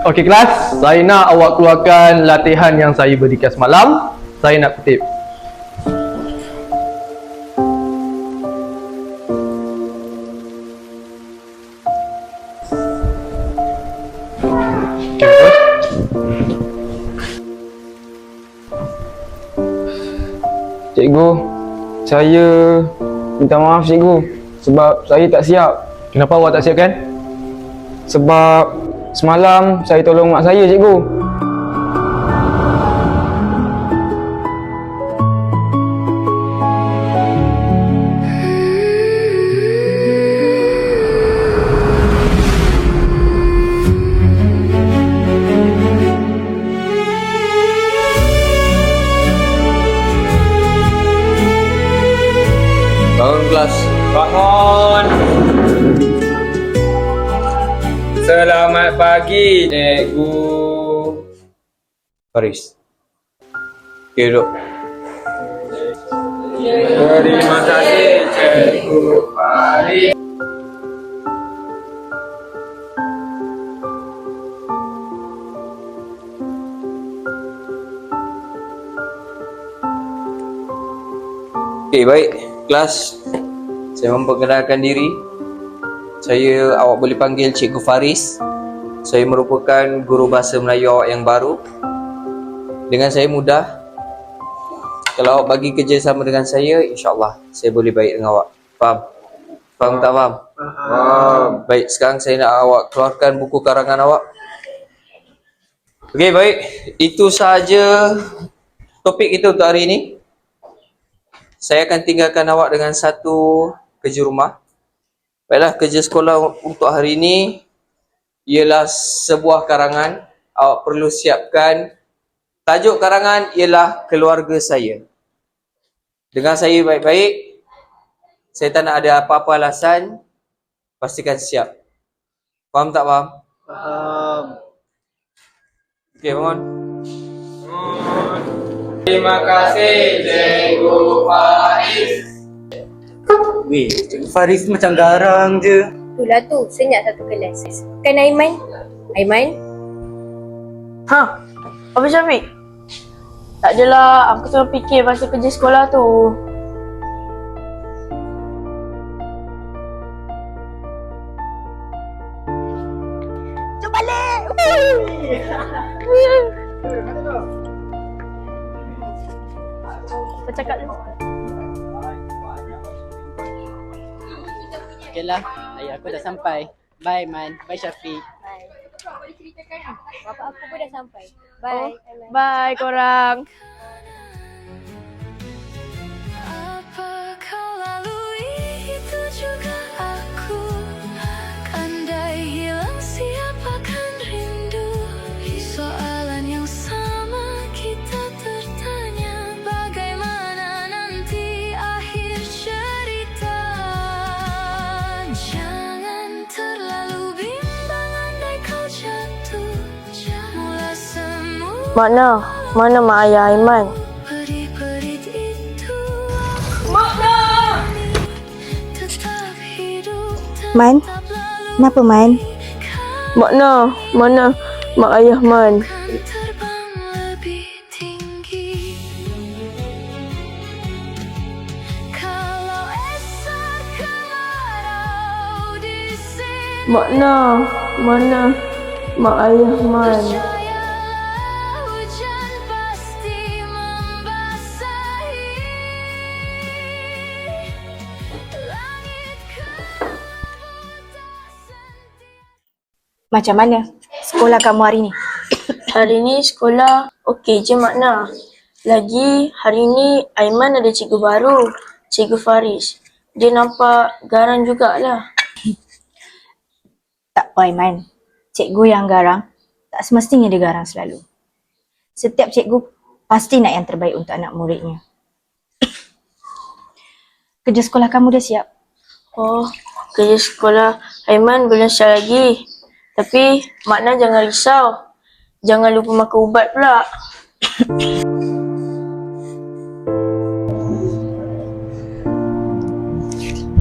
Okey kelas, saya nak awak keluarkan latihan yang saya berikan semalam. Saya nak kutip. Okey, betul? Cikgu, saya minta maaf cikgu sebab saya tak siap. Kenapa awak tak siapkan? Sebab semalam saya tolong mak saya cikgu. Bangun kelas. Bangun. Selamat pagi, Cikgu Faris. Okay, duduk. Terima kasih, Cikgu Faris. Okay, baik. Kelas, saya memperkenalkan diri. Saya, awak boleh panggil Cikgu Faris. Saya merupakan guru bahasa Melayu awak yang baru. Dengan saya mudah. Kalau awak bagi kerja sama dengan saya, insyaAllah saya boleh baik dengan awak. Faham? Faham tak faham? Faham. Baik, sekarang saya nak awak keluarkan buku karangan awak. Okey, baik. Itu sahaja topik kita untuk hari ini. Saya akan tinggalkan awak dengan satu kerja rumah. Baiklah, kerja sekolah untuk hari ini ialah sebuah karangan. Awak perlu siapkan. Tajuk karangan ialah keluarga saya. Dengar saya baik-baik. Saya tak nak ada apa-apa alasan. Pastikan siap. Faham tak faham? Faham. Okey, bangun. Terima kasih, Cikgu Faris. Weh, Cikgu Faris macam garang je. Itulah tu, senyap satu kelas. Kan Aiman? Aiman? Ha? Apa Syafiq? Tak adalah, aku tengah fikir pasal kerja sekolah tu. Jom balik! Kita cakap dulu. Okeylah, ayah aku dah sampai. Bye Man, bye Syafiq. Bye. Apa boleh ceritakan? Bapak aku pun dah sampai. Bye. Aiman. Bye korang. Apa kau lalui itu juga aku. Kandai hilang siapakan rindu. Soalan yang sama kita tertanya. Bagaimana nanti akhir cerita. Jangan terlalu bimbang andai kau jatuh. Mula semua Mana mak ayah Aiman? Perit-perit itu tetap hidup. Man, kenapa Man? Mana mak ayah Man? Terbang lebih tinggi. Kalau esok kemarau di sini, Mana mak ayah Man? percaya hujan pasti membasahi langit kebuta sentiasa. Macam mana sekolah kamu hari ni? Hari ni sekolah okey je makna. Lagi hari ni Aiman ada cikgu baru, Cikgu Faris. Dia nampak garang jugalah. Tak apa Aiman, cikgu yang garang tak semestinya dia garang selalu. Setiap cikgu pasti nak yang terbaik untuk anak muridnya. Kerja sekolah kamu dah siap? Oh, kerja sekolah Aiman belum siap lagi. Tapi makna jangan risau. Jangan lupa makan ubat pula.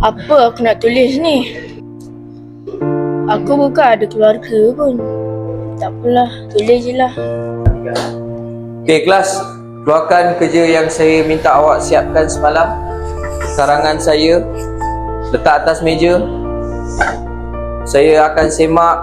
Apa aku nak tulis ni? Aku bukan ada keluarga pun. Tak apalah, boleh je lah. Okey kelas, keluarkan kerja yang saya minta awak siapkan semalam. Karangan saya letak atas meja. Saya akan semak.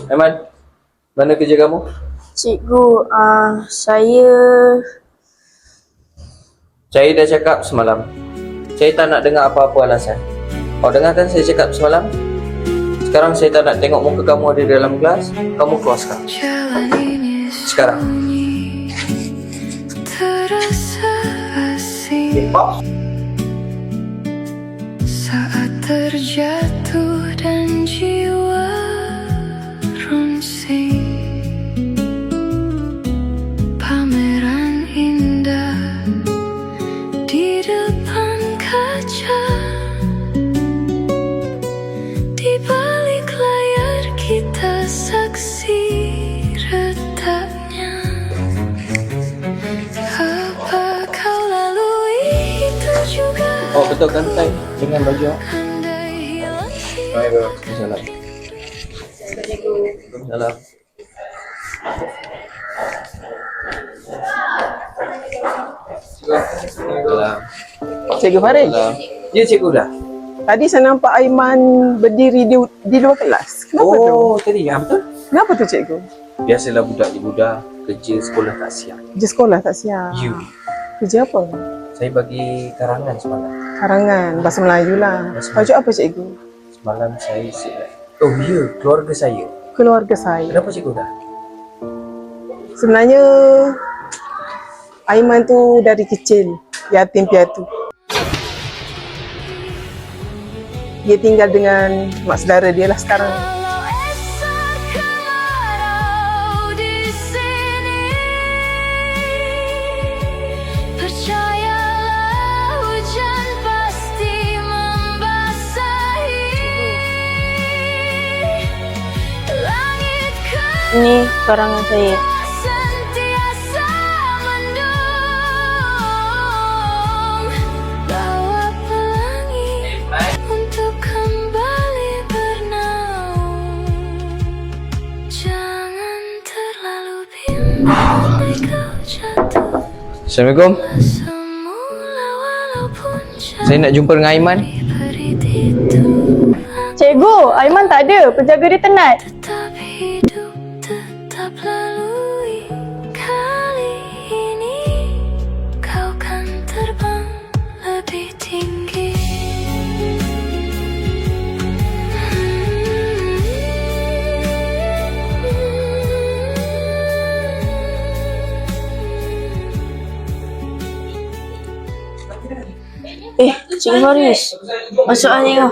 Aiman, mana kerja kamu? Cikgu, saya Saya dah cakap semalam. Saya tak nak dengar apa-apa alasan. Kau dengar kan saya cakap semalam? Sekarang saya tak nak tengok muka kamu ada dalam kelas. Kamu keluar sekarang. Jalan ini Sekarang. sunyi, terasa asing saat terjatuh dan jiwa runsing. Pameran indah di depan kaca, di balik layar kita saksi retaknya. Apa kau lalui itu juga? Oh betul kan Tay? Dengan baju. Andai hilang Waalaikumsalam. Waalaikumsalam. Waalaikumsalam. Cikgu Farid, Ya cikgu dah. tadi saya nampak Aiman berdiri di luar kelas. Kenapa tu? Oh tadi ya betul. Kenapa tu cikgu? Biasalah budak je budak kerja sekolah tak siap. Kerja sekolah tak siap. You. Kerja apa? Saya bagi karangan semalam. Karangan, bahasa Melayu lah. Bahasa Baju apa cikgu? Semalam saya siap. Oh ya, keluarga saya. Keluarga saya. Kenapa cikgu dah? Sebenarnya Aiman tu dari kecil yatim piatu. Dia tinggal dengan mak saudara dia lah sekarang. Kalau esok kemarau di sini, percayalah hujan pasti membasahi langit Ini karangan saya. sentiasa mendung. Bawa pelangi untuk kembali bernaung. Jangan terlalu bimbang kau jatuh Assalamualaikum. semula walaupun Saya nak jumpa dengan Aiman. beri itu Cikgu, Aiman tak ada. Penjaga dia tenat. tetap hidup, tetap lalui. Kali ini kau kan terbang lebih tinggi. Cikgu Faris, masuk lah cikgu.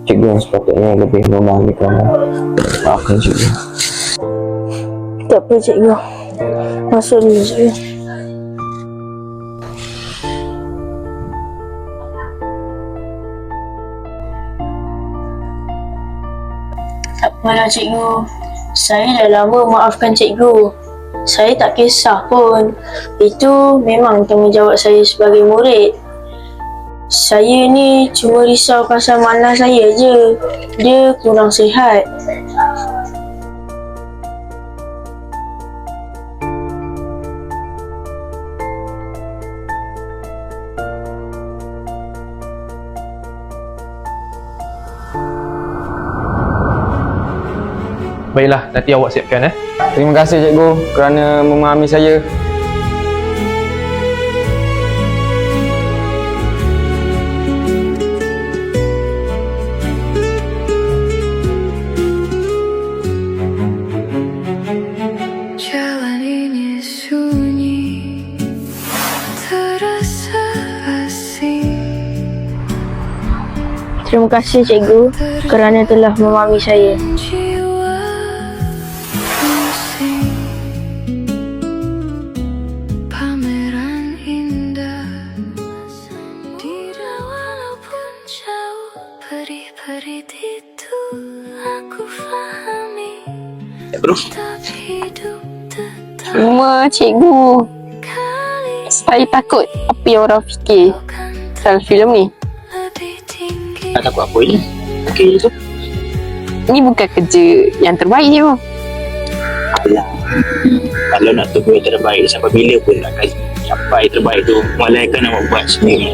Cikgu yang sepatutnya lebih memahami kamu. Maafkan cikgu. Tak apa cikgu. Masuk dulu cikgu. Tak apalah cikgu. Saya dah lama maafkan cikgu. Saya tak kisah pun. Itu memang tanggungjawab saya sebagai murid. Saya ni cuma risau pasal Mana saya je. Dia kurang sihat. Baiklah, nanti awak siapkan Terima kasih cikgu kerana memahami saya. Jalan ini sunyi, terasa asing. Terima kasih cikgu kerana telah memahami saya. Jiwa pusing. Terus tetap hidup tetap Cuma cikgu, saya takut apa yang orang fikir pasal filem ni. lebih tinggi. tak takut apa je. Okey je tu. Ni bukan kerja yang terbaik cikgu. Alah. Kalau nak tunggu yang terbaik sampai bila pun nak kasi. Sampai terbaik tu malaikat nak buat sendiri.